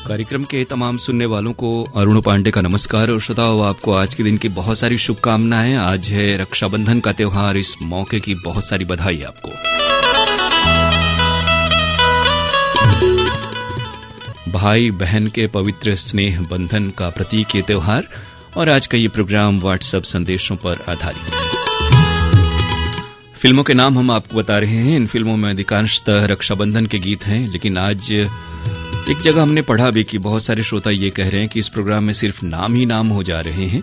कार्यक्रम के तमाम सुनने वालों को अरुण पांडे का नमस्कार और श्रोताओं, आपको आज के दिन की बहुत सारी शुभकामनाएं। आज है रक्षाबंधन का त्योहार, इस मौके की बहुत सारी बधाई आपको। भाई बहन के पवित्र स्नेह बंधन का प्रतीक ये त्योहार, और आज का ये प्रोग्राम व्हाट्सएप संदेशों पर आधारित है। फिल्मों के नाम हम आपको बता रहे हैं। इन फिल्मों में अधिकांशतः रक्षाबंधन के गीत हैं, लेकिन आज एक जगह हमने पढ़ा भी कि बहुत सारे श्रोता ये कह रहे हैं कि इस प्रोग्राम में सिर्फ नाम ही नाम हो जा रहे हैं,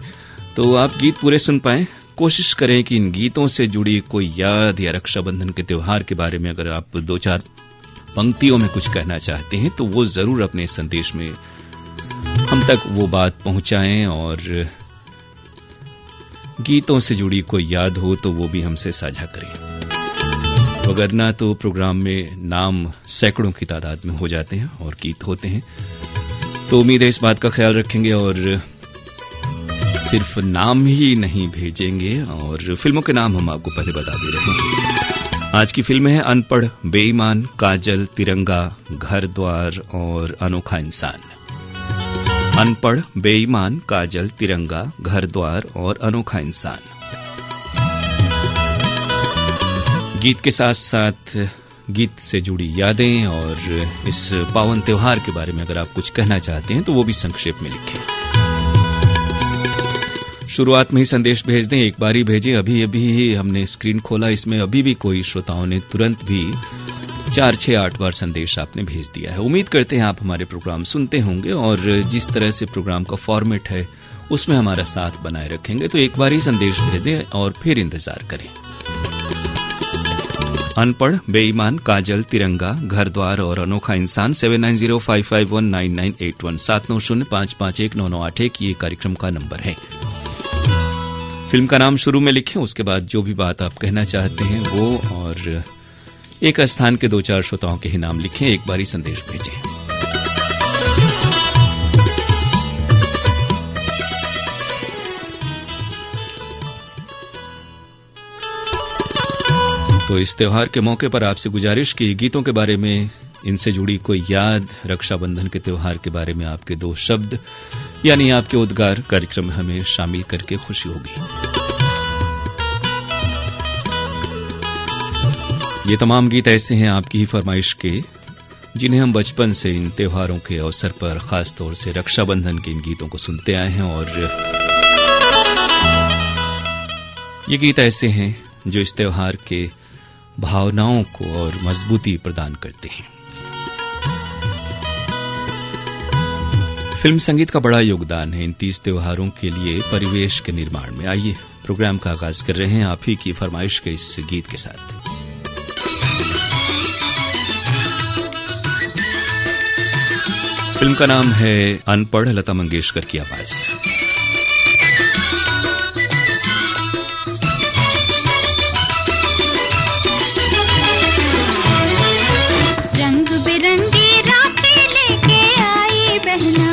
तो आप गीत पूरे सुन पाएं। कोशिश करें कि इन गीतों से जुड़ी कोई याद या रक्षाबंधन के त्योहार के बारे में अगर आप 2-4 पंक्तियों में कुछ कहना चाहते हैं तो वो जरूर अपने संदेश में हम तक वो बात पहुंचाएं, और गीतों से जुड़ी कोई याद हो तो वो भी हमसे साझा करें। वगरना तो प्रोग्राम में नाम सैकड़ों की तादाद में हो जाते हैं और गीत होते हैं, तो उम्मीद है इस बात का ख्याल रखेंगे और सिर्फ नाम ही नहीं भेजेंगे। और फिल्मों के नाम हम आपको पहले बता दे रहे हैं। आज की फिल्म है अनपढ़, बेईमान, काजल, तिरंगा, घर द्वार और अनोखा इंसान। अनपढ़, बेईमान, काजल, तिरंगा, घर द्वार और अनोखा इंसान। गीत के साथ साथ गीत से जुड़ी यादें और इस पावन त्योहार के बारे में अगर आप कुछ कहना चाहते हैं तो वो भी संक्षेप में लिखें। शुरुआत में ही संदेश भेज दें, एक बार ही भेजें। अभी अभी हमने स्क्रीन खोला, इसमें अभी भी कोई श्रोताओं ने तुरंत भी 4, 6, 8 बार संदेश आपने भेज दिया है। उम्मीद करते हैं आप हमारे प्रोग्राम सुनते होंगे और जिस तरह से प्रोग्राम का फॉर्मेट है उसमें हमारा साथ बनाए रखेंगे। तो एक बार ही संदेश भेजें और फिर इंतजार करें। अनपढ़, बेईमान, काजल, तिरंगा, घर द्वार और अनोखा इंसान 7905519981 790551998 ये कार्यक्रम का नंबर है। फिल्म का नाम शुरू में लिखें, उसके बाद जो भी बात आप कहना चाहते हैं वो, और एक स्थान के 2-4 श्रोताओं के ही नाम लिखें। एक बारी संदेश भेजें। तो इस त्योहार के मौके पर आपसे गुजारिश की गीतों के बारे में, इनसे जुड़ी कोई याद, रक्षाबंधन के त्योहार के बारे में आपके 2 शब्द यानी आपके उद्गार कार्यक्रम में हमें शामिल करके खुशी होगी। ये तमाम गीत ऐसे हैं आपकी ही फरमाइश के, जिन्हें हम बचपन से इन त्योहारों के अवसर पर खास तौर से रक्षाबंधन के इन गीतों को सुनते आए हैं, और ये गीत ऐसे हैं जो इस त्योहार के भावनाओं को और मजबूती प्रदान करते हैं। फिल्म संगीत का बड़ा योगदान है इन 30 त्योहारों के लिए परिवेश के निर्माण में। आइए प्रोग्राम का आगाज कर रहे हैं आप ही की फरमाइश के इस गीत के साथ। फिल्म का नाम है अनपढ़, लता मंगेशकर की आवाज। रंग बिरंगी राखी लेके आई बहना,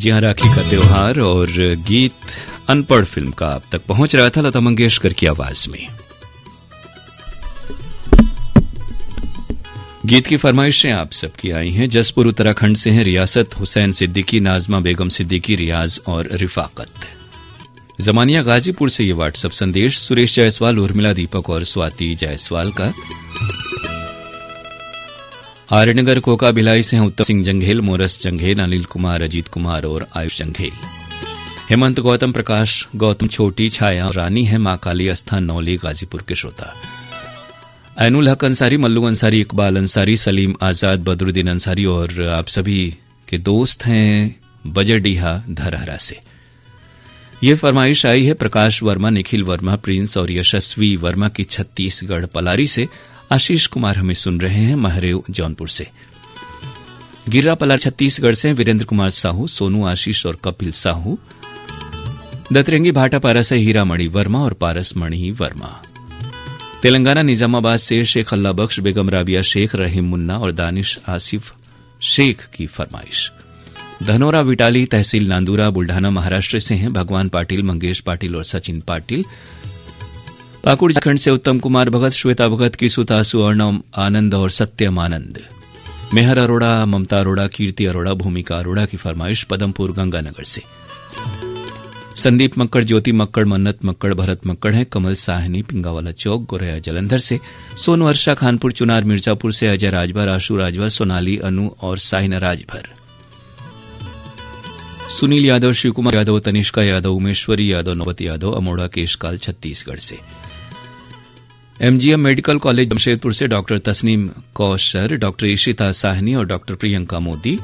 जी हाँ, राखी का त्योहार और गीत अनपढ़ फिल्म का आप तक पहुंच रहा था लता मंगेशकर की आवाज में। गीत की फरमाइशें आप सबकी आई हैं। जसपुर उत्तराखंड से हैं रियासत, हुसैन सिद्दीकी, नाजमा बेगम सिद्दीकी, रियाज और रिफाकत। जमानिया गाजीपुर से ये व्हाट्सएप संदेश सुरेश जायसवाल, उर्मिला दीपक और स्वाति जायसवाल का। आर्यनगर कोका भिलाई से हैं उत्तम सिंह जंघेल, मोरस जंघेल, अनिल कुमार, अजीत कुमार और आयुष जंघेल। हेमंत गौतम, प्रकाश गौतम, छोटी छाया रानी है मां काली अस्थान नौली गाजीपुर के श्रोता। ऐनुल हक अंसारी, मल्लू अंसारी, इकबाल अंसारी, सलीम आजाद, बदरुद्दीन अंसारी और आप सभी के दोस्त हैं बजरडीहा धरहरा से। ये फरमाइश आई है प्रकाश वर्मा, निखिल वर्मा, प्रिंस और यशस्वी वर्मा की छत्तीसगढ़ पलारी से। आशीष कुमार हमें सुन रहे हैं महरेव जौनपुर से। गिर्रा पलार छत्तीसगढ़ से वीरेंद्र कुमार साहू, सोनू, आशीष और कपिल साहू। दतरंगी भाटापारा से हीरामणि वर्मा और पारसमणि वर्मा। तेलंगाना निजामाबाद से शेख अल्लाह बख्श, बेगम राबिया शेख, रहीम मुन्ना और दानिश आसिफ शेख की फरमाइश। धनोरा विटाली तहसील नांदूरा बुल्ढाना महाराष्ट्र से हैं भगवान पाटिल, मंगेश पाटिल और सचिन पाटिल। पाकुड़ झारखंड से उत्तम कुमार भगत, श्वेता भगत, किसु तासु, अर्णव आनंद और सत्यम आनंद। मेहर अरोड़ा, ममता अरोड़ा, कीर्ति अरोड़ा, भूमिका अरोड़ा की फरमाइश पदमपुर गंगानगर से। संदीप मक्कड़, ज्योति मक्कड़, मन्नत मक्कड़, भरत मक्कड़ हैं। कमल साहनी पिंगावाला चौक गोरैया जलंधर से। सोन वर्षा खानपुर चुनार मिर्जापुर से। अजय राजभर, आशु राजभर, सोनाली अनु और साइना राजभर। सुनील यादव, शिवकुमार यादव, तनिष्का यादव, उमेश्वरी यादव, नौबत यादव, अमोड़ा केशकाल छत्तीसगढ़ से। एमजीएम मेडिकल कॉलेज जमशेदपुर से डॉक्टर तस्नीम कौशर, डॉक्टर ईशिता साहनी और डॉक्टर प्रियंका मोदी।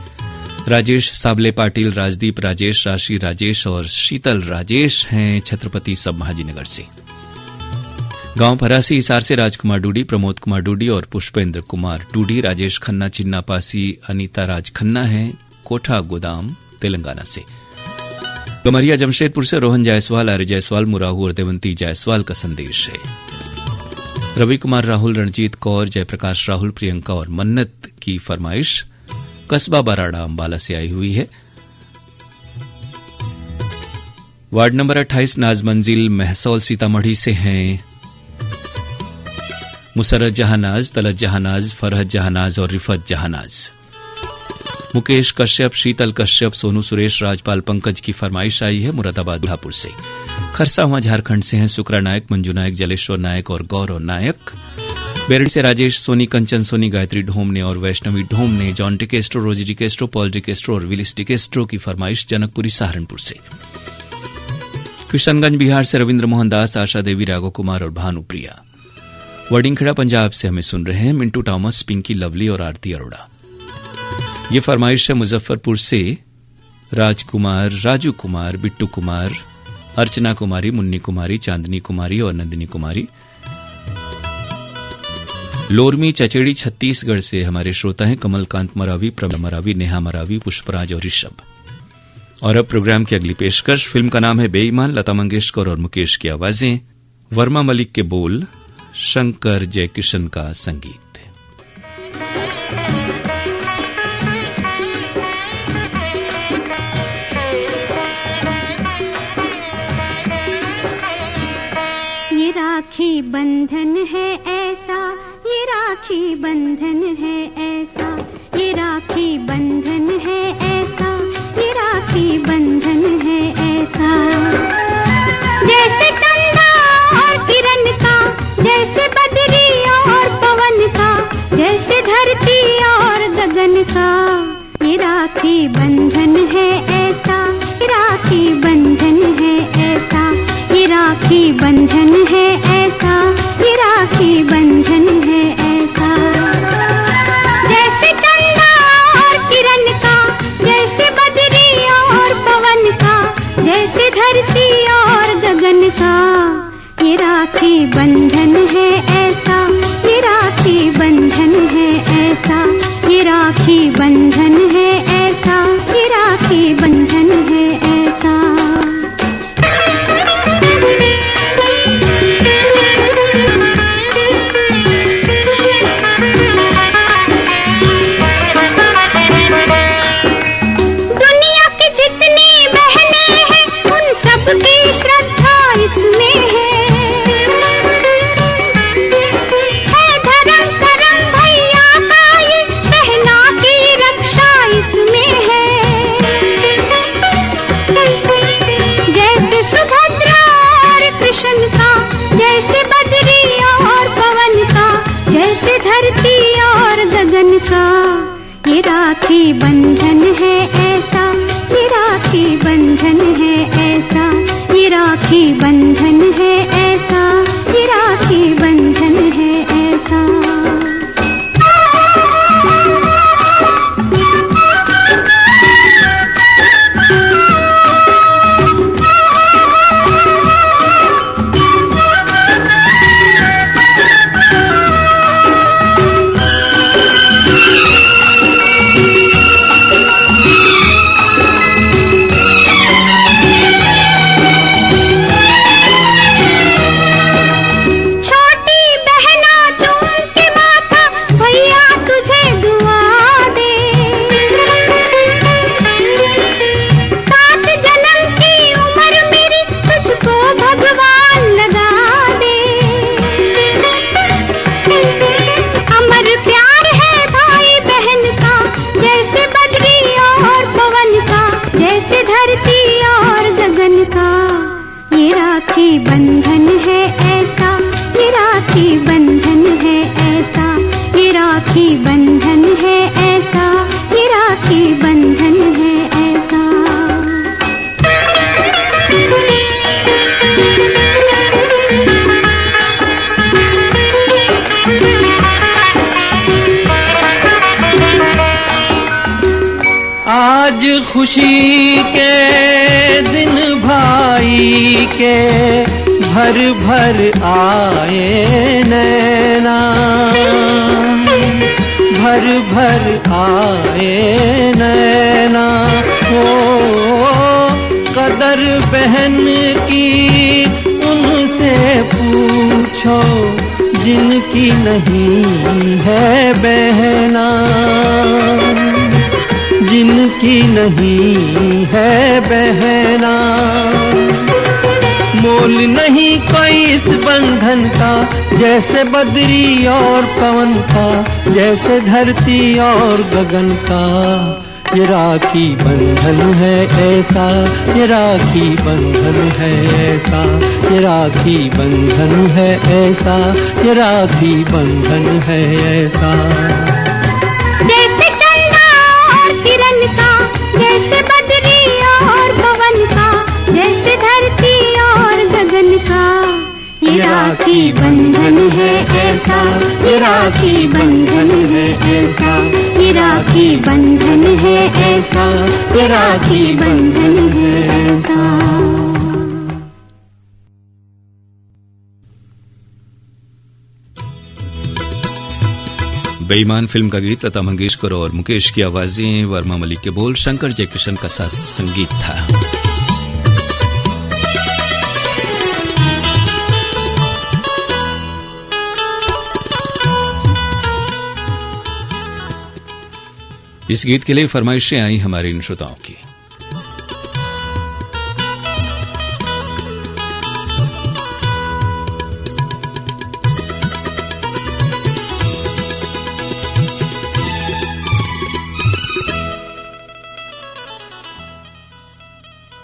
राजेश साबले पाटिल, राजदीप राजेश, राशि राजेश और शीतल राजेश हैं छत्रपति संभाजीनगर से। गांव फरासी हिसार से राजकुमार डूडी, प्रमोद कुमार डूडी और पुष्पेंद्र कुमार डूडी। राजेश खन्ना, चिन्ना पासी, अनीता राज खन्ना हैं कोठा गोदाम तेलंगाना से। गमरिया जमशेदपुर से रोहन जायसवाल, आर्य जायसवाल, मुराहू और देवंती जायसवाल का संदेश है। रवि कुमार राहुल, रणजीत कौर, जयप्रकाश राहुल, प्रियंका और मन्नत की फरमाइश कस्बा बराड़ा अंबाला से आई हुई है। वार्ड नंबर 28 नाज मंजिल महसौल सीतामढ़ी से हैं मुसरत जहानाज, तलत जहानाज, फरहत जहानाज और रिफत जहानाज। मुकेश कश्यप, शीतल कश्यप, सोनू सुरेश, राजपाल पंकज की फरमाइश आई है मुरादाबाद दुल्हापुर से। खरसावां झारखंड से हैं सुकरा नायक, मंजू नायक, जलेश्वर नायक और गौरव नायक। बेरडी से राजेश सोनी, कंचन सोनी, गायत्री ढोमने और वैष्णवी ढोमने। जॉन टिकेस्ट्रो, रोजी टिकेस्ट्रो, पॉल टिकेस्ट्रो और विलिस टिकेस्ट्रो की फरमाइश जनकपुरी सहारनपुर से। किशनगंज बिहार से रविन्द्र मोहन दास, आशा देवी, राघव कुमार और भानुप्रिया। वडिंगखेड़ा पंजाब से हमें सुन रहे हैं मिंटू टॉमस, पिंकी लवली और आरती अरोड़ा। ये फरमाइश है मुजफ्फरपुर से राजकुमार, राजू कुमार, बिट्टू कुमार, अर्चना कुमारी, मुन्नी कुमारी, चांदनी कुमारी और नंदिनी कुमारी। लोरमी चचेड़ी छत्तीसगढ़ से हमारे श्रोता हैं कमलकांत मरावी, प्रमिला मरावी, नेहा मरावी, पुष्पराज और ऋषभ। और अब प्रोग्राम की अगली पेशकश। फिल्म का नाम है बेईमान, लता मंगेशकर और मुकेश की आवाजें, वर्मा मलिक के बोल, शंकर जयकिशन का संगीत। राखी बंधन है ऐसा, ये राखी बंधन है ऐसा, ये राखी बंधन है ऐसा, ये राखी बंधन है ऐसा। जैसे चंदा और किरण का, जैसे बदरी और पवन का, जैसे धरती और गगन का, ये राखी बंधन है ऐसा, ये राखी बंधन है ऐसा, ये राखी बंधन है ऐसा, ये राखी बंधन है ऐसा। जैसे चंदा और किरण का, जैसे बदरी और पवन का, जैसे धरती और गगन का, ये राखी बंधन है ऐसा, ये राखी बंधन है ऐसा, ये राखी बंधन है ऐसा, ये राखी बंधन है ऐसा। ये राखी बंधन है ऐसा, ये राखी बंधन है ऐसा, ये राखी बंधन है ऐसा, ये राखी बंधन है ऐसा। बंधन है ऐसा, ये राखी बंधन है ऐसा, ये राखी बंधन है ऐसा, ये राखी बंधन है ऐसा। आज खुशी के दिन भाई के भर भर आए नैना, भर भर आए नैना। हो कदर बहन की उनसे पूछो जिनकी नहीं है बहना, जिनकी नहीं है बहना। मोल नहीं कोई इस बंधन का, जैसे बदरी और पवन का, जैसे धरती और गगन का। ये राखी बंधन है ऐसा, ये राखी बंधन है ऐसा, ये राखी बंधन है ऐसा, ये राखी बंधन है ऐसा। जैसे चंदा और किरण का, जैसे बदरी और पवन का, जैसे धरती और गगन का। ये राखी बंधन है ऐसा, ये राखी बंधन है ऐसा, ये राखी बंधन है ऐसा, ये राखी बंधन है ऐसा। बेईमान फिल्म का गीत लता मंगेशकर और मुकेश की आवाजें, वर्मा मलिक के बोल, शंकर जयकिशन का संगीत था। इस गीत के लिए फरमाइशें आई हमारे इन श्रोताओं की।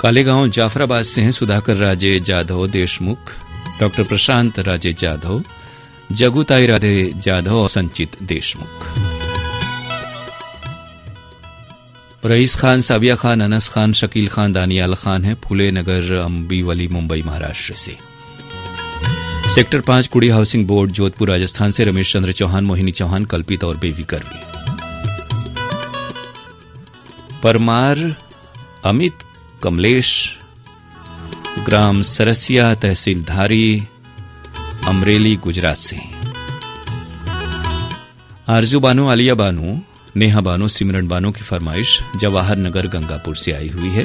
कालेगांव जाफराबाद से हैं सुधाकर राजे जाधव देशमुख, डॉक्टर प्रशांत राजे जाधव, जगुताई राधे जाधव और संचित देशमुख। रईस खान, साबिया खान, अनस खान, शकील खान, दानियाल खान है फूले नगर, अंबीवली, मुंबई, महाराष्ट्र से। सेक्टर 5 कुड़ी हाउसिंग बोर्ड, जोधपुर, राजस्थान से रमेश चंद्र चौहान, मोहिनी चौहान, कल्पित और बेबी करवी। परमार अमित कमलेश, ग्राम सरसिया, तहसील धारी, अमरेली, गुजरात से। आरजू बानो, आलिया बानो, नेहा बानो, सिमरन बानो की फरमाइश जवाहर नगर गंगापुर से आई हुई है।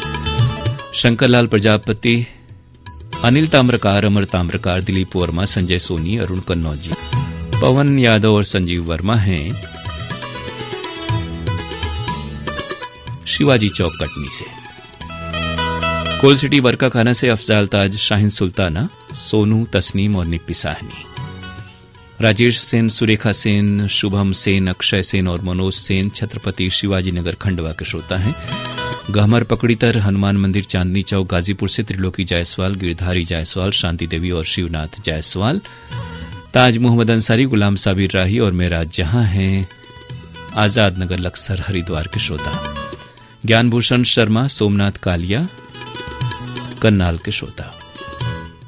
शंकरलाल प्रजापति, अनिल ताम्रकार, अमर ताम्रकार, दिलीप वर्मा, संजय सोनी, अरुण कन्नौजी, पवन यादव और संजीव वर्मा हैं शिवाजी चौक कटनी से। कोल सिटी बरका खाना से अफजाल ताज, शाहीन सुल्ताना, सोनू, तस्नीम और निप्पी साहनी। राजेश सेन, सुरेखा सेन, शुभम सेन, अक्षय सेन और मनोज सेन छत्रपति शिवाजी नगर खंडवा के श्रोता हैं। गहमर पकड़ीतर, हनुमान मंदिर, चांदनी चौक, गाजीपुर से त्रिलोकी जायसवाल, गिरधारी जायसवाल, शांति देवी और शिवनाथ जायसवाल। ताज मोहम्मद अंसारी, गुलाम साबिर राही और मेरा जहां हैं आजाद नगर लक्सर हरिद्वार के श्रोता, ज्ञानभूषण शर्मा सोमनाथ कालिया करनाल के श्रोता,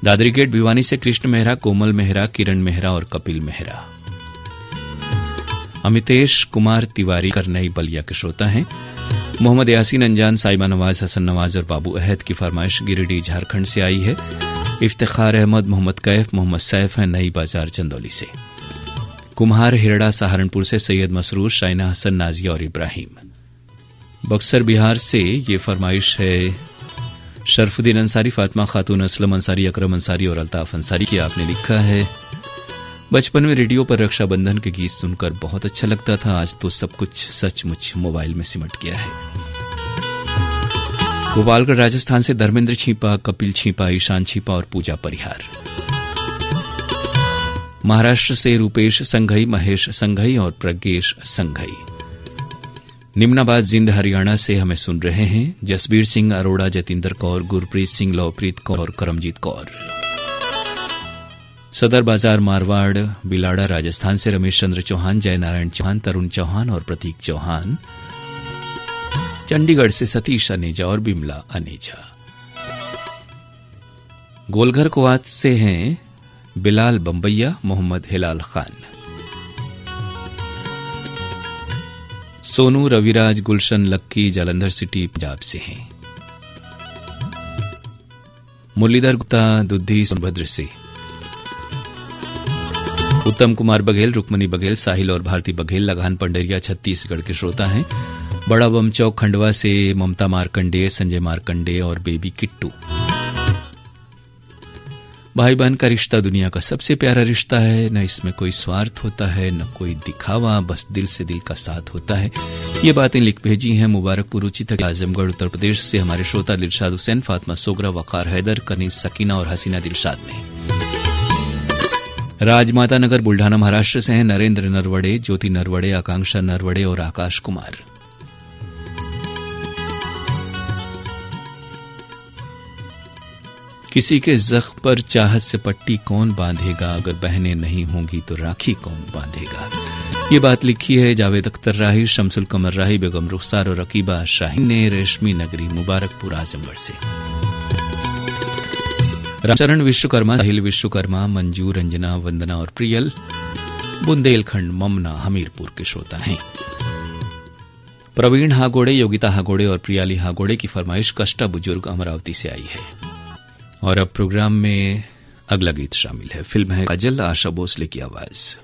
दादरी गेट भिवानी से कृष्ण मेहरा, कोमल मेहरा, किरण मेहरा और कपिल मेहरा, अमितेश कुमार तिवारी करनई बलिया के श्रोता हैं। मोहम्मद यासीन अंजान, साइमा नवाज, हसन नवाज और बाबू अहद की फरमाइश गिरिडीह झारखंड से आई है। इफ्तिखार अहमद, मोहम्मद कैफ, मोहम्मद सैफ हैं नई बाजार चंदौली से। कुम्हार हिरड़ा सहारनपुर से सैयद मसरूर, शाइना हसन, नाजिया और इब्राहिम। बक्सर बिहार से ये फरमाइश है शरफुद्दीन अंसारी, फातिमा खातून, असलम अंसारी, अकरम अंसारी और अल्ताफ अंसारी की। आपने लिखा है, बचपन में रेडियो पर रक्षाबंधन के गीत सुनकर बहुत अच्छा लगता था, आज तो सब कुछ सचमुच मोबाइल में सिमट गया है। गोपालगढ़ राजस्थान से धर्मेंद्र छिपा, कपिल छिपा, ईशान छिपा और पूजा परिहार। महाराष्ट्र से रूपेश संघई, महेश संघई और प्रज्ञेश संघई। निम्नाबाद जिंद हरियाणा से हमें सुन रहे हैं जसबीर सिंह अरोड़ा, जतिंदर कौर, गुरप्रीत सिंह, लवप्रीत कौर और करमजीत कौर। सदर बाजार मारवाड़ बिलाड़ा राजस्थान से रमेश चंद्र चौहान, जय नारायण चौहान, तरुण चौहान और प्रतीक चौहान। चंडीगढ़ से सतीश अनेजा और बिमला अनेजा। गोलघर कुवैत से हैं बिलाल बम्बैया, मोहम्मद हिलाल खान। सोनू, रविराज, गुलशन, लक्की जालंधर सिटी पंजाब से हैं। मुरलीधर गुप्ता दुद्धी सोनभद्र से। उत्तम कुमार बघेल, रुक्मणी बघेल, साहिल और भारती बघेल लगान पंडरिया छत्तीसगढ़ के श्रोता हैं। बड़ा बम चौक खंडवा से ममता मारकंडे, संजय मारकंडे और बेबी किट्टू। भाई बहन का रिश्ता दुनिया का सबसे प्यारा रिश्ता है, न इसमें कोई स्वार्थ होता है न कोई दिखावा, बस दिल से दिल का साथ होता है। ये बातें लिख भेजी हैं मुबारकपुर उचित आजमगढ़ उत्तर प्रदेश से हमारे श्रोता दिलशाद हुसैन, फातिमा सोगरा, वकार हैदर, कनीज सकीना और हसीना दिलशाद ने। राजमाता नगर बुल्ढाना महाराष्ट्र से हैं नरेंद्र नरवड़े, ज्योति नरवड़े, आकांक्षा नरवड़े और आकाश कुमार। किसी के जख्म पर चाहत से पट्टी कौन बांधेगा, अगर बहनें नहीं होंगी तो राखी कौन बांधेगा। ये बात लिखी है जावेद अख्तर राही, शमसुल कमर राही, बेगम रुखसार और रकीबा शाहीन ने रेशमी नगरी मुबारकपुर आजमगढ़ से। रामचरण विश्वकर्मा, साहिल विश्वकर्मा, मंजू, रंजना, वंदना और प्रियल बुंदेलखंड ममना हमीरपुर के श्रोता हैं। प्रवीण हागोड़े, योगिता हागोड़े और प्रियाली हागोड़े की फरमाइश कष्टा बुजुर्ग अमरावती से आई है। और अब प्रोग्राम में अगला गीत शामिल है। फिल्म है काजल, आशा भोसले की आवाज।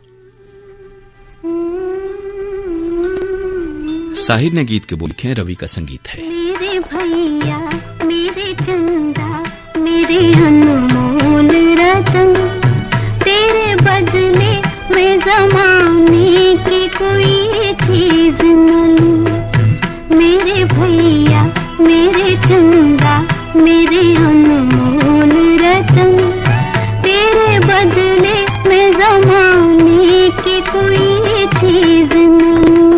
साहिर ने गीत के बोल लिखे, रवि का संगीत है। मेरे भैया, मेरे चंदा, मेरे अनमोल रतन, तेरे बदले में जमाने की कोई चीज न लूं। मेरे भैया, मेरे चंदा, मेरे अनमोल रतन, तेरे बदले में जमाने की कोई चीज न लूं।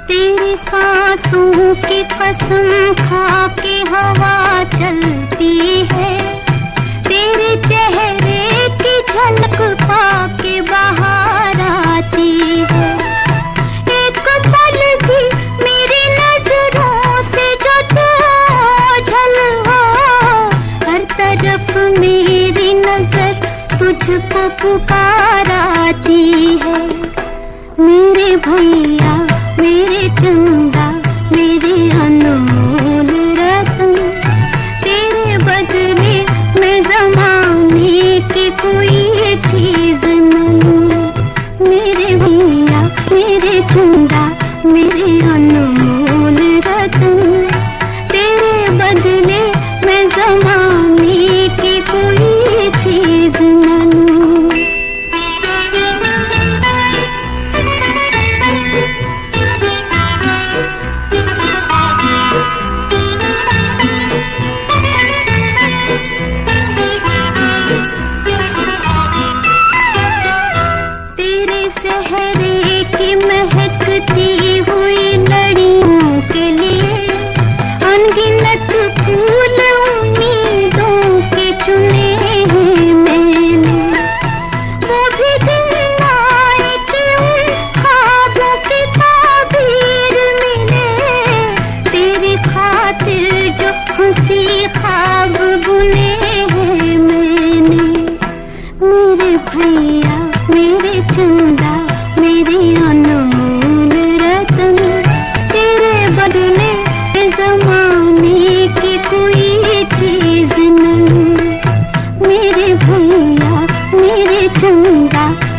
तेरी सांसों की कसम खा के हवा चलती है, तेरे चेहरे की झलक पाके बाहर आती है। एक पल भी मेरी नजरों से जो तू ओझल हो, हर तरफ मेरी नजर तुझको पुकार आती है। मेरे भैया, मेरे चंदा, मेरे अनमोल रतन, तेरे बदले में जमाने की कोई चीज न लूं। मेरे भैया, मेरे चंदा, मेरे अनमोल रतन, तेरे बदले में जमाने की कोई चीज न लूं।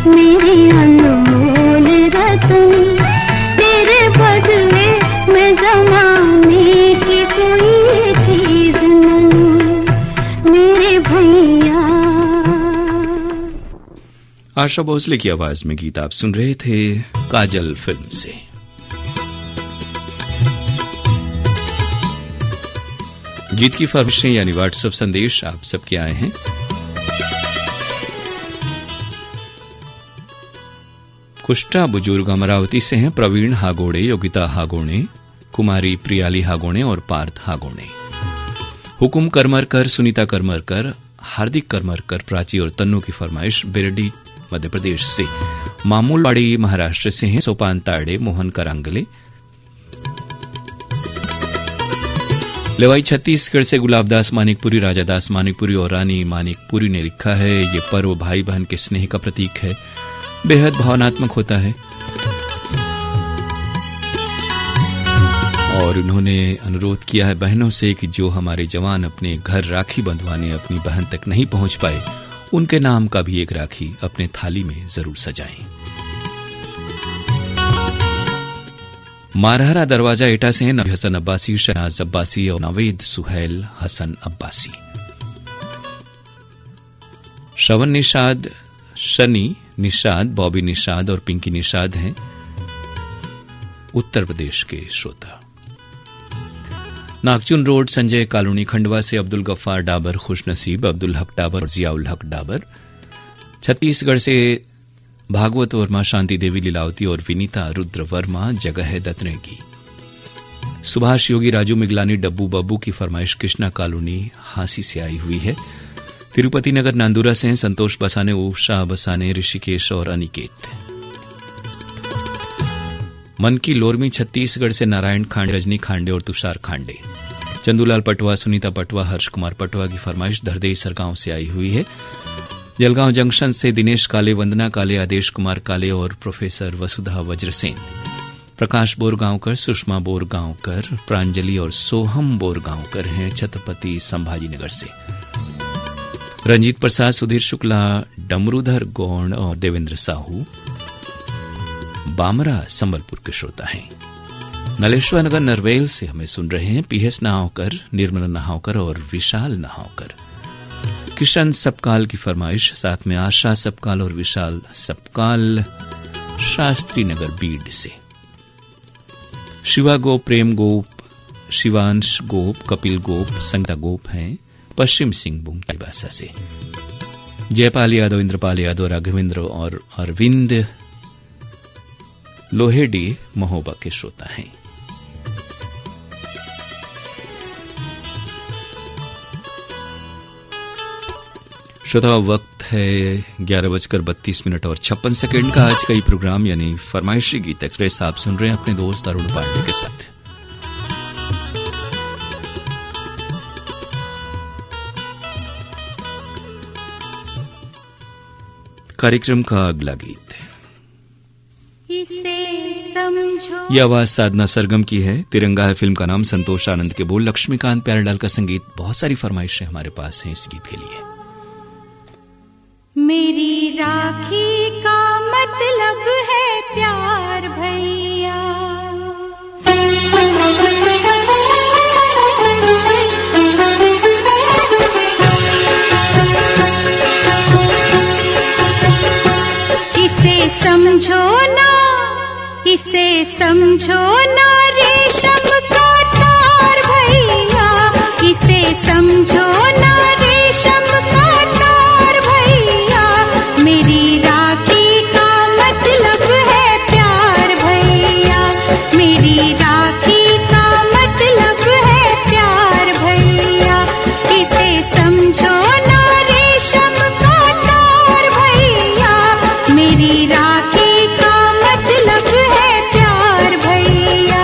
मेरी अनमोल रत्न, तेरे बदले मैं जमाने की कोई चीज न लूं, मेरे भैया। आशा भोसले की आवाज में गीत आप सुन रहे थे काजल फिल्म से। गीत की फरमाइशें यानी व्हाट्सएप संदेश आप सबके आए हैं। कुष्टा बुजुर्ग अमरावती से हैं प्रवीण हागोड़े, योगिता हागोड़े, कुमारी प्रियाली हागोड़े और पार्थ हागोड़े। हुकुम करमरकर, सुनीता करमरकर, हार्दिक करमरकर, प्राची और तन्नू की फरमाइश बिरडी मध्य प्रदेश से। मामूलवाड़ी महाराष्ट्र से हैं सोपान ताड़े, मोहन करांगले। लेवाई छत्तीसगढ़ से गुलाबदास मानिकपुरी, राजादास मानिकपुरी और रानी मानिकपुरी ने लिखा है, ये पर्व भाई बहन के स्नेह का प्रतीक है, बेहद भावनात्मक होता है। और उन्होंने अनुरोध किया है बहनों से कि जो हमारे जवान अपने घर राखी बंधवाने अपनी बहन तक नहीं पहुंच पाए, उनके नाम का भी एक राखी अपने थाली में जरूर सजाएं। मारहरा दरवाजा एटा से नबी हसन अब्बासी, शहनाज अब्बासी और नवेद सुहैल हसन अब्बासी। श्रवण निषाद, शनि निषाद, बॉबी निषाद और पिंकी निषाद हैं उत्तर प्रदेश के श्रोता। नागचुन रोड संजय कॉलोनी खंडवा से अब्दुल गफ्फार डाबर, खुशनसीब, अब्दुल हक डाबर और जियाउल हक डाबर। छत्तीसगढ़ से भागवत वर्मा, शांति देवी लीलावती और विनीता रुद्र वर्मा, जगह है दतने की। सुभाष योगी, राजू मिगलानी, डब्बू बब्बू की फरमाइश कृष्णा कॉलोनी हांसी से आई हुई है। तिरुपति नगर नांदुरा से हैं संतोष बसाने, उषा बसाने, ऋषिकेश और अनिकेत। मन की लोरमी छत्तीसगढ़ से नारायण खांडे, रजनी खांडे और तुषार खांडे। चंदूलाल पटवा, सुनीता पटवा, हर्ष कुमार पटवा की फरमाइश दरदेई सरगांव से आई हुई है। जलगांव जंक्शन से दिनेश काले, वंदना काले, आदेश कुमार काले और प्रोफेसर वसुधा वज्रसेन। प्रकाश बोरगांवकर, सुषमा बोरगांवकर, प्रांजलि और सोहम बोरगांवकर हैं छत्रपति संभाजीनगर से। रंजीत प्रसाद, सुधीर शुक्ला, डमरूधर गौड़ और देवेंद्र साहू बामरा संबलपुर के श्रोता हैं। नलेश्वर नगर नरवेल से हमें सुन रहे हैं पीएस नहावकर, निर्मला नहावकर और विशाल नहावकर। किशन सबकाल की फरमाइश, साथ में आशा सबकाल और विशाल सबकाल शास्त्री नगर बीड से। शिवा गोप, प्रेम गोप, शिवांश गोप, कपिल गोप, संगीता गोप हैं पश्चिम सिंहभूम टाइबासा से। जयपाल यादव, इंद्रपाल यादव, राघवेंद्र और अरविंद लोहेडी महोबा के श्रोता हैं। श्रोता वक्त है 11:32 और 56 का। आज का ये प्रोग्राम यानी फरमाइशी गीत एक्सप्रेस आप सुन रहे हैं अपने दोस्त अरुण पांडे के साथ। कार्यक्रम का अगला गीत इसे समझो, यह आवाज साधना सरगम की है। तिरंगा है फिल्म का नाम, संतोष आनंद के बोल, लक्ष्मीकांत प्यारेलाल का संगीत। बहुत सारी फरमाइशें हमारे पास हैं इस गीत के लिए। मेरी राखी का मतलब है प्यार भैया, इसे समझो ना, इसे समझो ना रेशम का तार भैया, इसे समझो ना रेशम का तार भैया, मेरी राखी का मतलब है प्यार भैया, मेरी राखी का मतलब है प्यार भैया, इसे समझो ना रेशम का तार भैया, मेरी राखी का मतलब है प्यार भैया।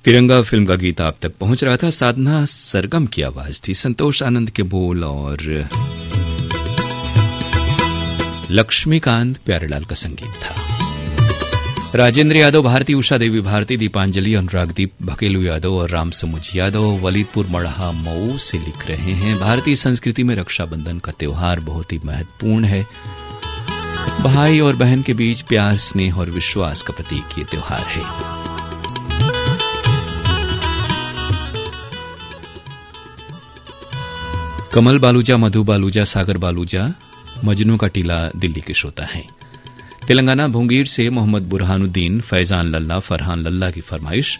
तिरंगा फिल्म का गीत आप तक पहुंच रहा था। साधना सरगम की आवाज थी, संतोष आनंद के बोल और लक्ष्मीकांत प्यारेलाल का संगीत था। राजेंद्र यादव, भारती, उषा देवी भारती, दीपांजलि, अनुरागदीप, भकेलू यादव और राम समुज यादव वलीदपुर मड़हा मऊ से लिख रहे हैं, भारतीय संस्कृति में रक्षाबंधन का त्योहार बहुत ही महत्वपूर्ण है। भाई और बहन के बीच प्यार, स्नेह और विश्वास का प्रतीक ये त्योहार है। कमल बालूजा, मधु बालूजा, सागर बालूजा, मजनू का टीला दिल्ली के श्रोता हैं। तेलंगाना भोंगीर से मोहम्मद बुरहानुद्दीन, फैजान लल्ला, फरहान लल्ला की फरमाइश।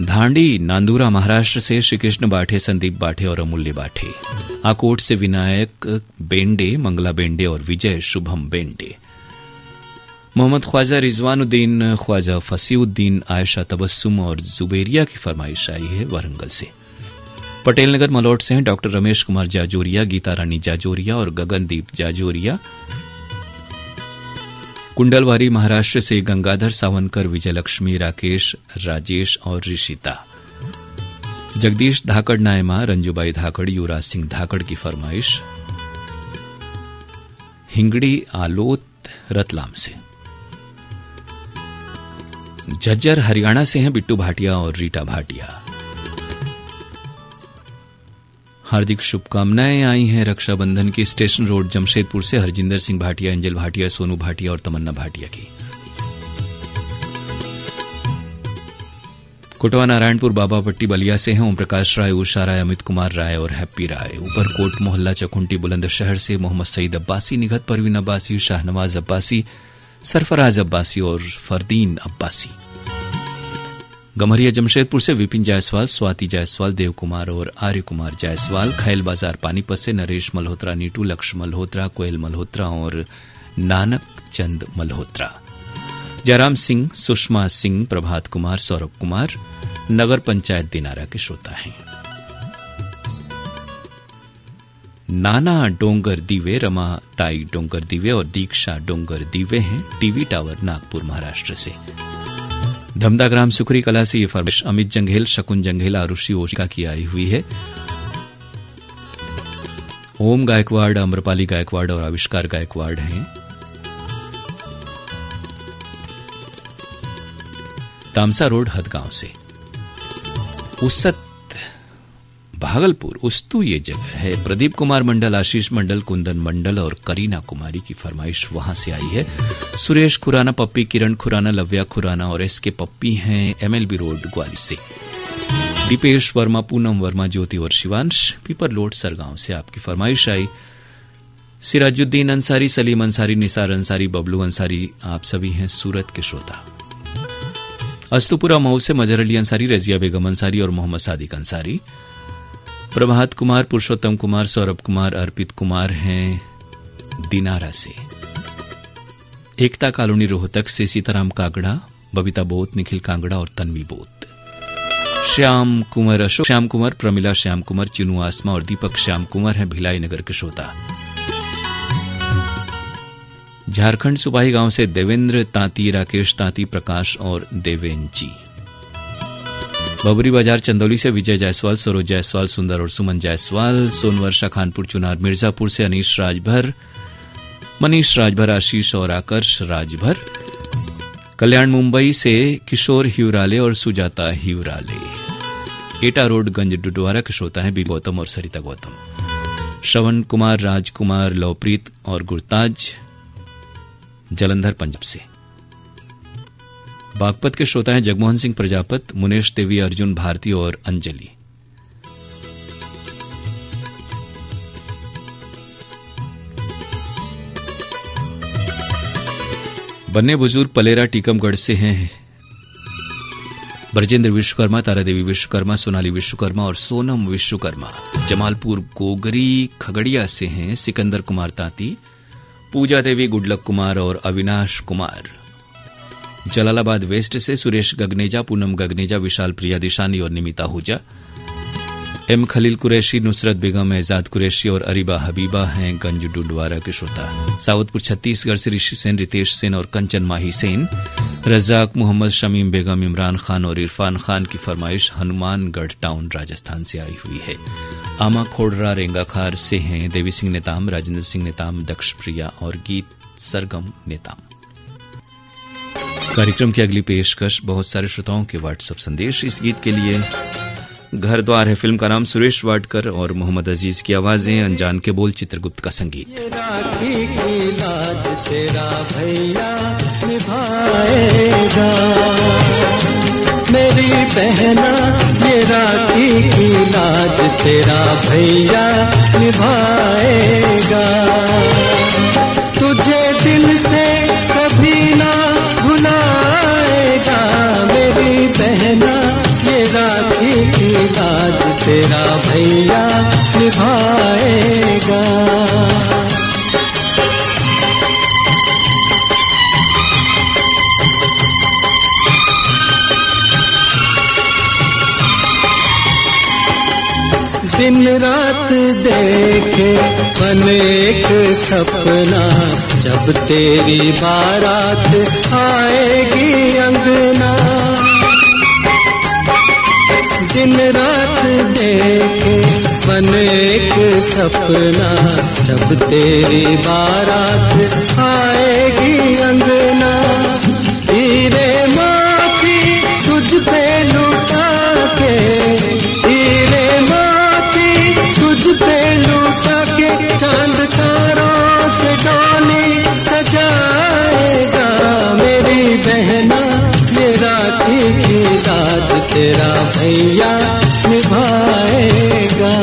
धांडी नांदूरा महाराष्ट्र से श्री कृष्ण बाठे, संदीप बाठे और अमूल्य बाठे। आकोट से विनायक बेंडे, मंगला बेंडे और विजय शुभम बेंडे। मोहम्मद ख्वाजा रिजवानुद्दीन, ख्वाजा फसीउद्दीन, आयशा तबस्सुम और जुबेरिया की फरमाइश आई है वरंगल से। पटेल नगर मलौट से हैं डॉक्टर रमेश कुमार जाजोरिया, गीता रानी जाजोरिया और गगनदीप जाजोरिया। कुंडलवारी महाराष्ट्र से गंगाधर सावनकर, विजयलक्ष्मी, राकेश, राजेश और ऋषिता। जगदीश धाकड़ नायमा, रंजूबाई धाकड़, युवराज सिंह धाकड़ की फरमाइश। हिंगड़ी आलोत रतलाम से। झज्जर हरियाणा से हैं बिट्टू भाटिया और रीटा भाटिया। हार्दिक शुभकामनाएं आई हैं रक्षाबंधन की स्टेशन रोड जमशेदपुर से हरजिंदर सिंह भाटिया, एंजल भाटिया, सोनू भाटिया और तमन्ना भाटिया की। कोटवा नारायणपुर बाबापट्टी बलिया से हैं ओम प्रकाश राय, उषा राय, अमित कुमार राय और हैप्पी राय। ऊपरकोट मोहल्ला चकुंटी बुलंदशहर से मोहम्मद सईद अब्बासी, निघत परवीन अब्बासी, शाहनवाज अब्बासी, सरफराज अब्बासी और फरदीन अब्बासी। गमरिया जमशेदपुर से विपिन जायसवाल, स्वाति जायसवाल, देव कुमार और आर्य कुमार जायसवाल। खैल बाजार पानीपत से नरेश मल्होत्रा, नीटू, लक्ष्य मल्होत्रा, कोयल मल्होत्रा और नानक चंद मल्होत्रा। जयराम सिंह, सुषमा सिंह, प्रभात कुमार, सौरभ कुमार नगर पंचायत दिनारा के श्रोता हैं। नाना डोंगर दीवे, रमा ताई डोंगर दीवे और दीक्षा डोंगर दीवे हैं टीवी टावर नागपुर महाराष्ट्र से। धमदा ग्राम सुखरी कला से ये फरमाइश अमित जंघेल, शकुन जंघेल, आरुषि ओशिका की आई हुई है। ओम गायकवाड़, अम्रपाली गायकवाड़ और आविष्कार गायकवाड़ हैं। तामसा रोड हदगांव से। उसत भागलपुर, उस्तु ये जगह है। प्रदीप कुमार मंडल, आशीष मंडल, कुंदन मंडल और करीना कुमारी की फरमाइश वहां से आई है। सुरेश खुराना, पप्पी, किरण खुराना, लव्या खुराना और एसके पप्पी हैं एमएलबी रोड ग्वालियर से। दीपेश वर्मा, पूनम वर्मा, ज्योति और शिवांश पीपर लोड सरगांव से आपकी फरमाइश आई। सिराजुद्दीन अंसारी, सलीम अंसारी, निसार अंसारी, बबलू अंसारी, आप सभी हैं सूरत के श्रोता। अस्तुपुरा मऊ से मजहर अली अंसारी, रजिया बेगम अंसारी और मोहम्मद सादिक अंसारी। प्रभात कुमार, पुरुषोत्तम कुमार, सौरभ कुमार, अर्पित कुमार हैं दिनारा से। एकता कॉलोनी रोहतक से सीताराम कागड़ा, बबीता बोत, निखिल कांगड़ा और तन्वी बोत। श्याम कुमार, अशोक श्याम कुमार, प्रमिला श्याम कुमार, चिनू आसमा और दीपक श्याम कुमार हैं भिलाई नगर के श्रोता। झारखंड सुपाही गांव से देवेंद्र तांती, राकेश तांती, प्रकाश और देवेन जी। बबरी बाजार चंदौली से विजय जायसवाल, सरोज जायसवाल, सुंदर और सुमन जायसवाल। सोनवर्षा, खानपुर चुनार, मिर्जापुर से अनीश राजभर, मनीष राजभर, आशीष और आकर्ष राजभर। कल्याण मुंबई से किशोर हिवराले और सुजाता हिवराले। एटा रोड गंज डुडवारा के श्रोता हैं बी गौतम और सरिता गौतम। श्रवण कुमार, राजकुमार, लवप्रीत और गुरताज जलंधर पंजाब से। बागपत के श्रोता हैं जगमोहन सिंह प्रजापत, मुनेश देवी, अर्जुन भारती और अंजलि। बन्ने बुजुर्ग पलेरा टीकमगढ़ से हैं ब्रजेंद्र विश्वकर्मा, तारादेवी विश्वकर्मा, सोनाली विश्वकर्मा और सोनम विश्वकर्मा। जमालपुर गोगरी खगड़िया से हैं सिकंदर कुमार तांती, पूजा देवी, गुडलक कुमार और अविनाश कुमार। जलालाबाद वेस्ट से सुरेश गगनेजा, पूनम गगनेजा, विशाल प्रिया, दिशानी और निमिता हुजा। एम खलील कुरैशी, नुसरत बेगम, एजाद कुरैशी और अरीबा हबीबा हैं गंज डुडवारा के श्रोता। सावतपुर छत्तीसगढ़ से ऋषि सेन, रितेश सेन और कंचन माही सेन। रजाक मोहम्मद, शमीम बेगम, इमरान खान और इरफान खान की फरमाइश हनुमानगढ़ टाउन राजस्थान से आई हुई है। आमा खोड़रा रेंगाखार से हैं देवी सिंह नेताम, राजेंद्र सिंह नेताम, दक्ष प्रिया और गीत सरगम नेताम। कार्यक्रम की अगली पेशकश बहुत सारे श्रोताओं के व्हाट्सएप संदेश। इस गीत के लिए घर द्वार है। फिल्म का नाम सुरेश वाडकर और मोहम्मद अजीज की आवाजें, अनजान के बोल, चित्रगुप्त का संगीत। ये राखी की लाज तेरा भैया निभाएगा, मेरी बहना ये राखी की लाज तेरा भैया निभाएगा। तुझे दिल से कभी ना भुलाएगा, मेरी बहना ये राखी की लाज तेरा भैया निभाएगा। दिन रात देखे मन एक सपना, जब तेरी बारात आएगी अंगना। दिन रात देखे मन एक सपना, जब तेरी बारात आएगी अंगना। हीरे मोती तुझ पे लुटा के, हीरे मोती तुझ पे लुटा के, चांद तारों से डोली सजाएगा। मेरी बहना ये राखी की लाज तेरा भैया निभाएगा।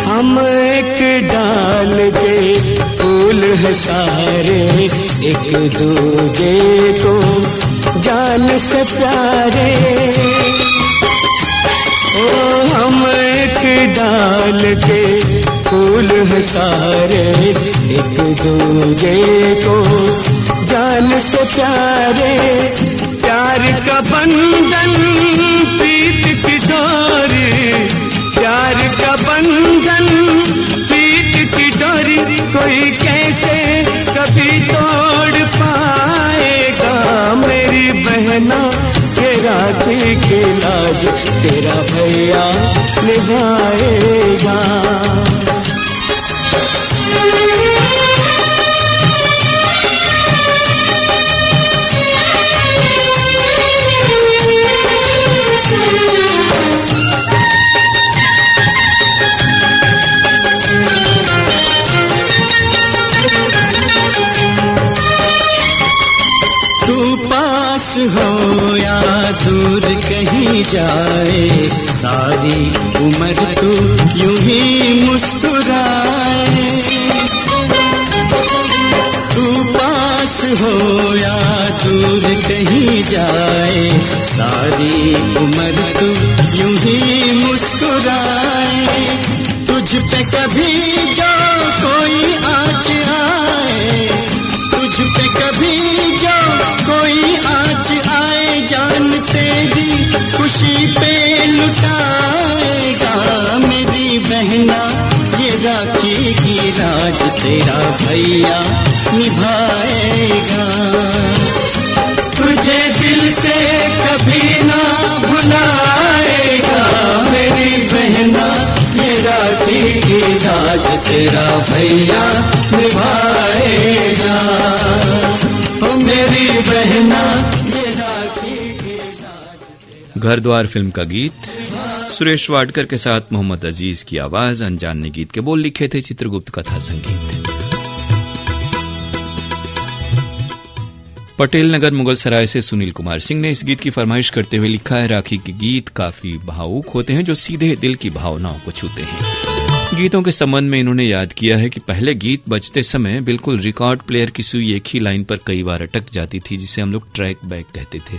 हम एक डाल के फूल है सारे, एक दूजे को जान से प्यारे। ओ हम एक डाल के फूल है सारे, एक दूजे को जान से प्यारे। प्यार का बंधन प्रीत की डोरी, प्यार का बंधन प्रीत की डोरी, कोई कैसे कभी तोड़ पाएगा। मेरी बहना ये राखी की लाज तेरा भैया निभाएगा। हो या दूर कहीं जाए, सारी उम्र तू यूं ही मुस्कुराए। तू पास हो या दूर कहीं जाए, सारी उम्र तू यूं ही मुस्कुराए। तुझ पे कभी जो कोई आँच आए, तुझ पे कभी जो कोई आँच आए, जान तेरी खुशी पे लुटाएगा। मेरी बहना ये राखी की लाज तेरा भैया निभाएगा। तुझे दिल से कभी ना भुलाएगा, मेरी बहना ये राखी की लाज तेरा भैया निभाएगा। ओ मेरी बहना ये राखी की लाज। घर द्वार फिल्म का गीत सुरेश वाडकर के साथ मोहम्मद अजीज की आवाज, अनजान ने गीत के बोल लिखे थे, चित्रगुप्त कथा संगीत। पटेल नगर मुगल सराय से सुनील कुमार सिंह ने इस गीत की फरमाइश करते हुए लिखा है, राखी के गीत काफी भावुक होते हैं जो सीधे दिल की भावनाओं को छूते हैं। गीतों के संबंध में इन्होंने याद किया है कि पहले गीत बजते समय बिल्कुल रिकॉर्ड प्लेयर की सुई एक ही लाइन पर कई बार अटक जाती थी, जिसे हम लोग ट्रैक बैक कहते थे।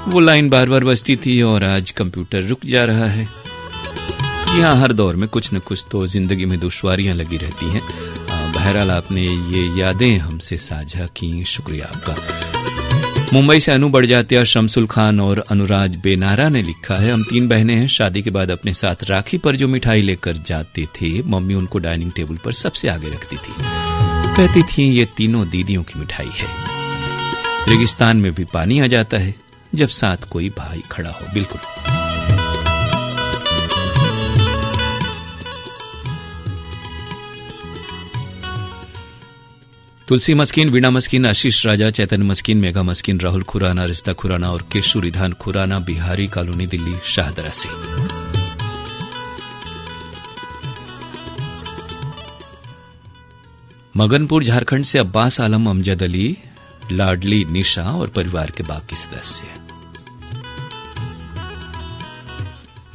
वो लाइन बार बार बजती थी और आज कंप्यूटर रुक जा रहा है। यहाँ हर दौर में कुछ न कुछ तो जिंदगी में दुश्वारियां लगी रहती हैं। बहरहाल आपने ये यादें हमसे साझा की, शुक्रिया आपका। मुंबई से अनु बड़जात्या, शमसुल खान और अनुराज बेनारा ने लिखा है, हम 3 बहनें हैं। शादी के बाद अपने साथ राखी पर जो मिठाई लेकर जाते थे, मम्मी उनको डाइनिंग टेबल पर सबसे आगे रखती थी। कहती थी ये तीनों दीदियों की मिठाई है। रेगिस्तान में भी पानी आ जाता है जब साथ कोई भाई खड़ा हो। बिल्कुल। तुलसी मस्किन, वीणा मस्किन, आशीष राजा, चैतन्य मस्किन, मेघा मस्किन, राहुल खुराना, रिश्ता खुराना और केशु रिधान खुराना, बिहारी कॉलोनी, दिल्ली, शाहदरा से। मगनपुर झारखंड से अब्बास आलम, अमजद अली, लाडली निशा और परिवार के बाकी सदस्य।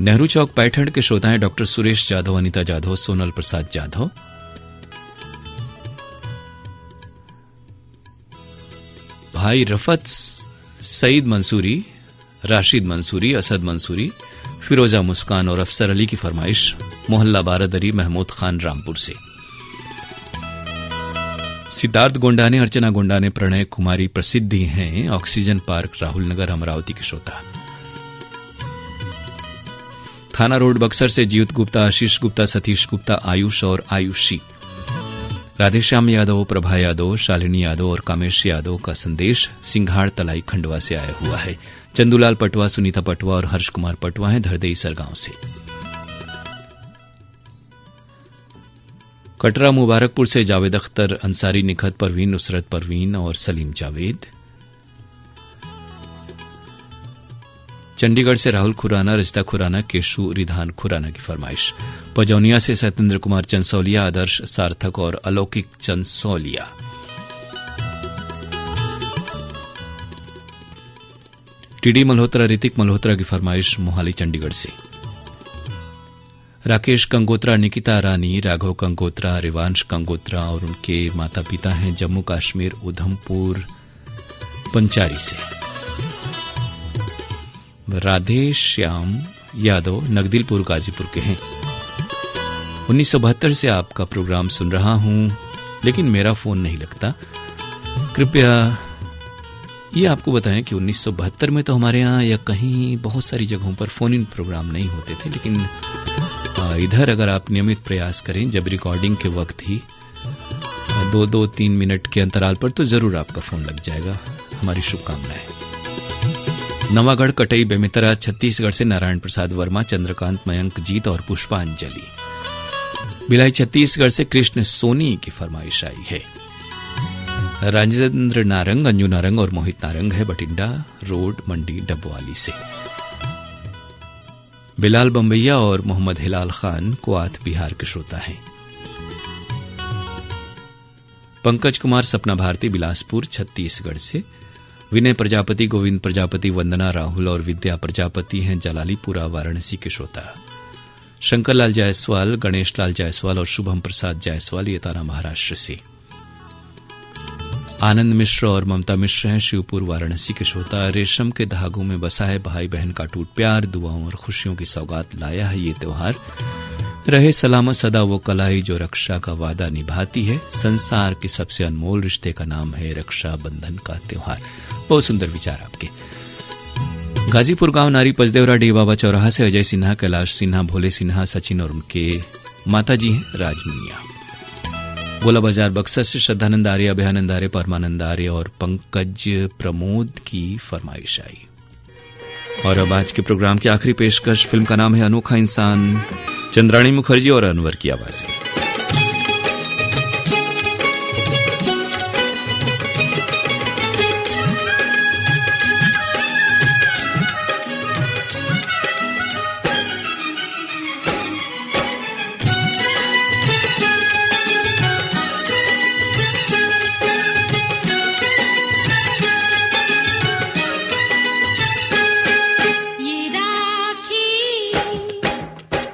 नेहरू चौक पैठण के श्रोता हैं डॉक्टर सुरेश जाधव, अनिता जाधव, सोनल प्रसाद जाधव। भाई रफत सईद मंसूरी, राशिद मंसूरी, असद मंसूरी, फिरोजा मुस्कान और अफसर अली की फरमाइश मोहल्ला बारादरी, महमूद खान, रामपुर से। सिद्धार्थ गोंडाने, अर्चना गोंडाने, प्रणय कुमारी प्रसिद्धि हैं, ऑक्सीजन पार्क, राहुल नगर, अमरावती के श्रोता। थाना रोड बक्सर से जीत गुप्ता, आशीष गुप्ता, सतीश गुप्ता, आयुष और आयुषी। राधेश्याम यादव, प्रभा यादव, शालिनी यादव और कामेश यादव का संदेश सिंघाड़ तलाई खंडवा से आया हुआ है। चंदूलाल पटवा, सुनीता पटवा और हर्ष कुमार पटवा हैं धरदेई सरगांव से। कटरा मुबारकपुर से जावेद अख्तर अंसारी, निखत परवीन, नुसरत परवीन और सलीम जावेद। चंडीगढ़ से राहुल खुराना, रिश्ता खुराना, केशु रिधान खुराना की फरमाइश। पजौनिया से सत्येंद्र कुमार चंसौलिया, आदर्श सार्थक और अलौकिक चंसौलिया। टीडी मल्होत्रा, ऋतिक मल्होत्रा की फरमाइश मोहाली चंडीगढ़ से। राकेश कंगोत्रा, निकिता रानी, राघव कंगोत्रा, रिवांश कंगोत्रा और उनके माता पिता हैं जम्मू कश्मीर, उधमपुर पंचारी से। राधे श्याम यादव नगदिलपुर गाजीपुर के हैं। 1972 से आपका प्रोग्राम सुन रहा हूं लेकिन मेरा फोन नहीं लगता। कृपया ये आपको बताएं कि 1972 में तो हमारे यहाँ या कहीं बहुत सारी जगहों पर फोन इन प्रोग्राम नहीं होते थे, लेकिन इधर अगर आप नियमित प्रयास करें जब रिकॉर्डिंग के वक्त ही 2-3 मिनट के अंतराल पर तो जरूर आपका फोन लग जाएगा। हमारी शुभकामनाएं। नवागढ़ कटई बेमितरा छत्तीसगढ़ से नारायण प्रसाद वर्मा, चंद्रकांत, मयंक, जीत और पुष्पांजलि। भिलाई छत्तीसगढ़ से कृष्ण सोनी की फरमाइश आई है। राजेंद्र नारंग, अंजू नारंग और मोहित नारंग है बठिंडा रोड, मंडी, डबवाली से। बिलाल बम्बैया और मोहम्मद हिलाल खान कुआत बिहार के श्रोता हैं। पंकज कुमार, सपना भारती, बिलासपुर छत्तीसगढ़ से। विनय प्रजापति, गोविंद प्रजापति, वंदना राहुल और विद्या प्रजापति हैं जलालीपुरा वाराणसी के श्रोता। शंकरलाल जायसवाल, गणेश लाल जायसवाल और शुभम प्रसाद जायसवाल ये ताना महाराष्ट्र से। आनंद मिश्र और ममता मिश्र हैं शिवपुर वाराणसी के श्रोता। रेशम के धागों में बसा है भाई बहन का टूट प्यार, दुआओं और खुशियों की सौगात लाया है ये त्योहार। रहे सलामत सदा वो कलाई जो रक्षा का वादा निभाती है, संसार के सबसे अनमोल रिश्ते का नाम है रक्षा बंधन का त्योहार। बहुत सुंदर विचार आपके। गाजीपुर गांव नारी पचदेवरा डी बाबा चौराहा से अजय सिन्हा, कैलाश सिन्हा, भोले सिन्हा, सचिन और उनके माताजी हैं राजमुनिया। गोला बाजार बक्सर से श्रद्धानंद आर्य, अभयानंद आर्य, परमानंद आर्य और पंकज प्रमोद की फरमाइश आई। और अब आज के प्रोग्राम की आखिरी पेशकश, फिल्म का नाम है अनोखा इंसान, चंद्राणी मुखर्जी और अनवर की आवाजें।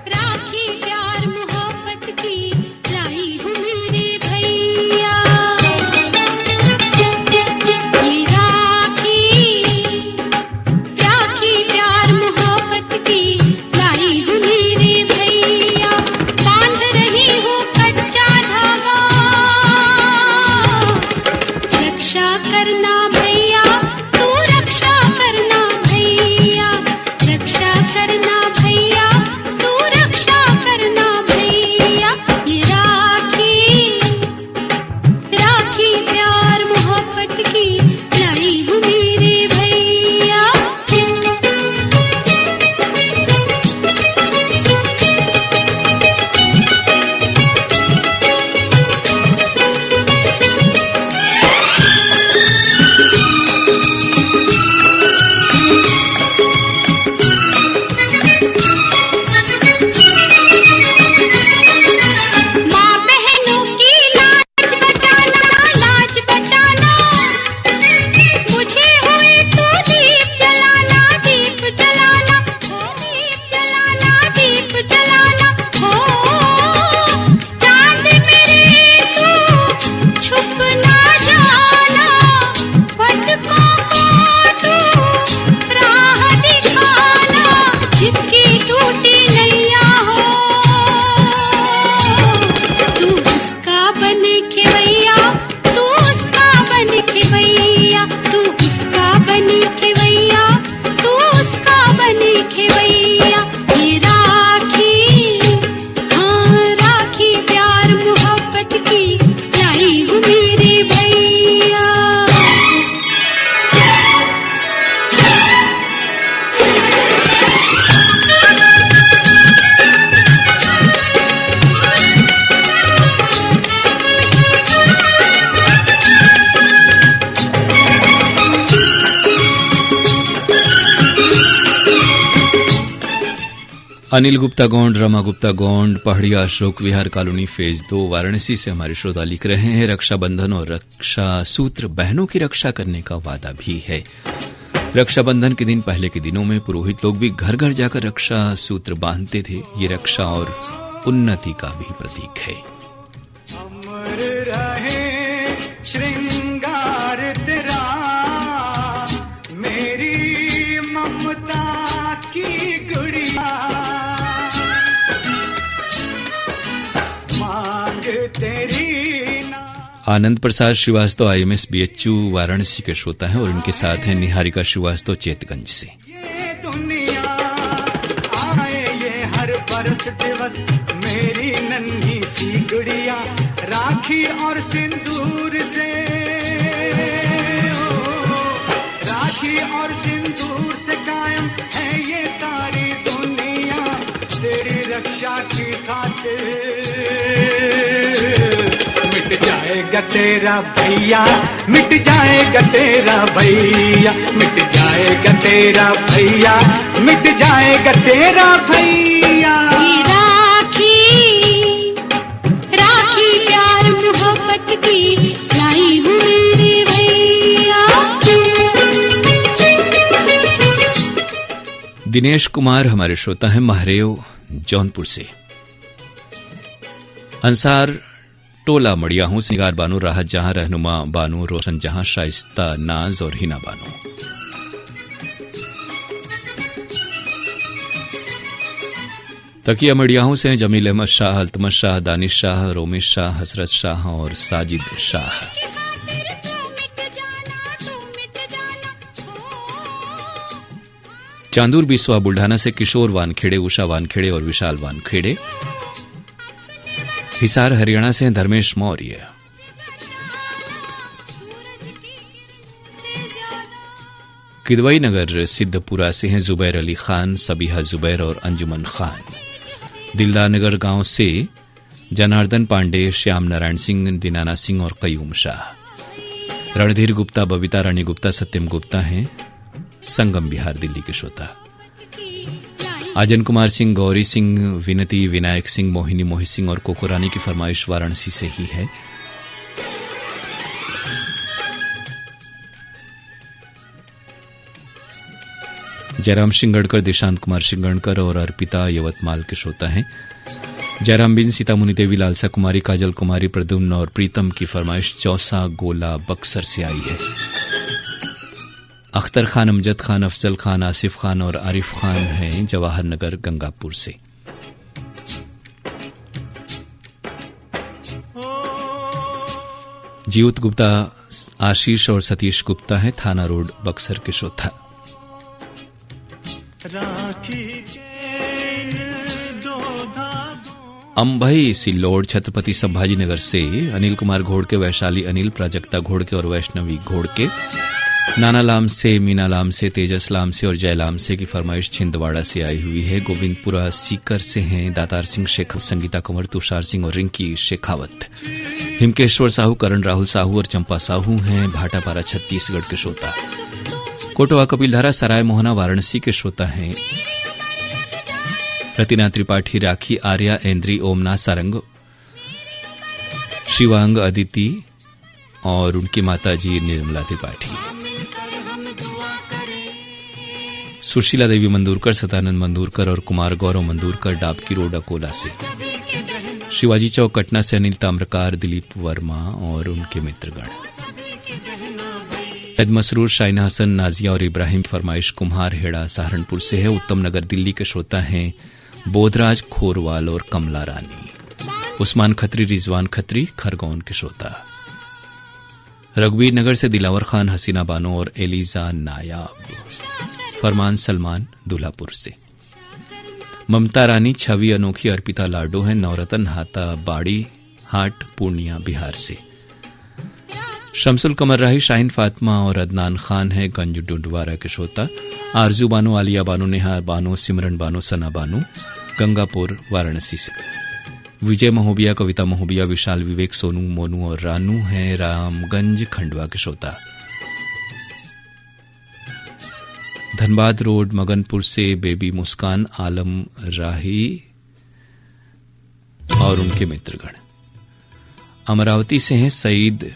राखी प्यार मोहब्बत की अनिल गुप्ता गोंड, रमा गुप्ता गोंड, पहाड़िया अशोक विहार कॉलोनी फेज 2 वाराणसी से हमारे श्रोता लिख रहे हैं, रक्षाबंधन और रक्षा सूत्र बहनों की रक्षा करने का वादा भी है। रक्षाबंधन के दिन पहले के दिनों में पुरोहित लोग भी घर घर जाकर रक्षा सूत्र बांधते थे। ये रक्षा और उन्नति का भी प्रतीक है। अमर रहे श्रृंगार तेरा, मेरी ममता की गुड़िया, मांग तेरी ना। आनंद प्रसाद श्रीवास्तव IMS BHU वाराणसी के श्रोता हैं और उनके साथ हैं निहारिका श्रीवास्तव चेतगंज से। ये दुनिया आए ये हर बरस दिवस, मेरी नन्ही सी गुड़िया राखी और सिंदूर से, राखी और सिंदूर से कायम है ये सारी दुनिया, तेरी रक्षा की खातिर मिट जाएगा तेरा भैया, मिट जाएगा तेरा भैया, मिट जाएगा तेरा भैया, मिट जाएगा तेरा भैया। राखी राखी प्यार मोहब्बत की लाई हूँ मेरे भैया। दिनेश कुमार हमारे श्रोता हैं महरेव जौनपुर से। अंसार टोला मड़िया हूं, सिंगार बानो, राहत जहां, रहनुमा बानो, रोशन जहां, शाइस्ता नाज और हिना बानो। तकिया मड़ियाहू से जमील अहमद शाह, अल्तमत शाह, दानिश शाह, रोमेश शाह, हसरत शाह और साजिद शाह। चांदूर बिस्वा बुल्ढाना से किशोर वानखेड़े, उषा वानखेड़े और विशाल वानखेड़े। हिसार हरियाणा से धर्मेश मौर्य। किदवई नगर सिद्धपुरा से हैं जुबैर अली खान, सबीहा जुबैर और अंजुमन खान। दिलदार नगर गांव से जनार्दन पांडे, श्याम नारायण सिंह, दीनाना सिंह और कयूम शाह। रणधीर गुप्ता, बबीता रानी गुप्ता, सत्यम गुप्ता हैं संगम बिहार दिल्ली के श्रोता। आजन कुमार सिंह, गौरी सिंह, विनती, विनायक सिंह, मोहिनी मोहित सिंह और कोको रानी की फरमाइश वाराणसी से ही है। जयराम सिंगड़कर, दिशांत कुमार सिंगड़कर और अर्पिता यवतमाल के श्रोता हैं। जयराम बिन, सीता मुनि देवी, लालसा कुमारी, काजल कुमारी, प्रद्युम्न और प्रीतम की फरमाइश चौसा गोला बक्सर से आई है। अख्तर खान, अमजद खान, अफजल खान, आसिफ खान और आरिफ खान हैं जवाहर नगर गंगापुर से। जीवत गुप्ता, आशीष और सतीश गुप्ता हैं थाना रोड बक्सर के श्रोता। अंबई सिल्लोड छत्रपति संभाजी नगर से अनिल कुमार घोड़के, वैशाली अनिल, प्राजक्ता घोड़के और वैष्णवी घोड़के। नाना लाम से, मीना लाम से, तेजस लाम से और जयलाम से की फरमाइश छिंदवाड़ा से आई हुई है। गोविंदपुरा सीकर से हैं दातार सिंह शेखावत, संगीता कंवर, तुषार सिंह और रिंकी शेखावत। हिमकेश्वर साहू, करण राहुल साहू और चंपा साहू हैं भाटापारा छत्तीसगढ़ के श्रोता। कोटवा कपिलधारा सराय मोहना वाराणसी के श्रोता हैं। रतिना त्रिपाठी, राखी आर्या, ऐन्द्री, ओमनाथ सारंग, शिवांग अदिति और उनकी माताजी निर्मला त्रिपाठी। सुशीला देवी मंदूरकर, सदानंद मंदूरकर और कुमार गौरव मंदूरकर डाबकी रोड अकोला से। शिवाजी चौक कटना से अनिल ताम्रकार, दिलीप वर्मा और उनके मित्रगण। सैद मसरूर, शाइना हसन, नाजिया और इब्राहिम फरमाइश कुम्हार हेड़ा सहारनपुर से है। उत्तम नगर दिल्ली के श्रोता हैं बोधराज खोरवाल और कमला रानी। उस्मान खत्री, रिजवान खत्री खरगोन के श्रोता। रघुवीर नगर से दिलावर खान, हसीना बानो और एलिजा नायाब। फरमान सलमान दूल्हापुर से। ममता रानी, छवि अनोखी, अर्पिता लाडो है नवरतन हाता बाड़ी हाट पूर्णिया बिहार से। शमसुल कमर राही, शाहीन फातिमा और अदनान खान है गंज डुंडवारा के श्रोता। आरजू बानो, आलिया बानो, नेहा बानो, सिमरन बानो, सना बानो गंगापुर वाराणसी से। विजय महोबिया, कविता महोबिया, विशाल विवेक, सोनू मोनू और रानू हैं रामगंज खंडवा के श्रोता। धनबाद रोड मगनपुर से बेबी मुस्कान आलम राही और उनके मित्रगण। अमरावती से हैं सईद,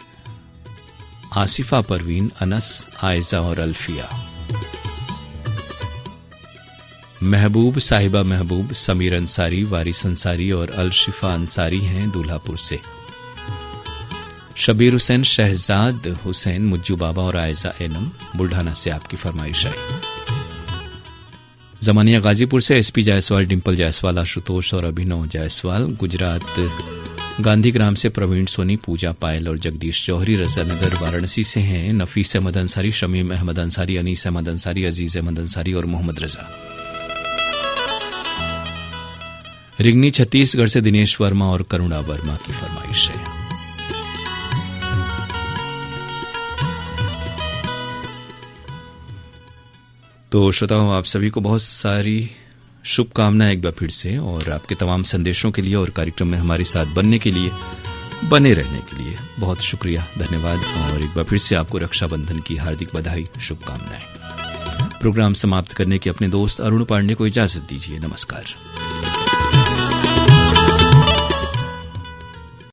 आसिफा, परवीन, अनस, आयजा और अल्फिया। महबूब, साहिबा महबूब, समीर अंसारी, वारिस अंसारी और अलशिफा अंसारी हैं दूल्हापुर से। शबीर हुसैन, शहजाद हुसैन, मुज्जू बाबा और आयजा एनम बुल्ढाना से आपकी फरमाइश आई। जमानिया गाजीपुर से एसपी जायसवाल, डिंपल जायसवाल, आशुतोष और अभिनव जायसवाल। गुजरात गांधीग्राम से प्रवीण सोनी, पूजा पायल और जगदीश जौहरी। रजानगर वाराणसी से हैं नफीस अहमद अंसारी, शमीम अहमद अंसारी, अनीस अहमद अंसारी, अजीज अहमद अंसारी और मोहम्मद रजा। रिगनी छत्तीसगढ़ से दिनेश वर्मा और करुणा वर्मा की फरमाइश है। तो श्रोताओं, आप सभी को बहुत सारी शुभकामनाएं एक बार फिर से, और आपके तमाम संदेशों के लिए और कार्यक्रम में हमारे साथ बनने के लिए, बने रहने के लिए बहुत शुक्रिया, धन्यवाद। और एक बार फिर से आपको रक्षाबंधन की हार्दिक बधाई, शुभकामनाएं। प्रोग्राम समाप्त करने के अपने दोस्त अरुण पांडे को इजाजत दीजिए। नमस्कार।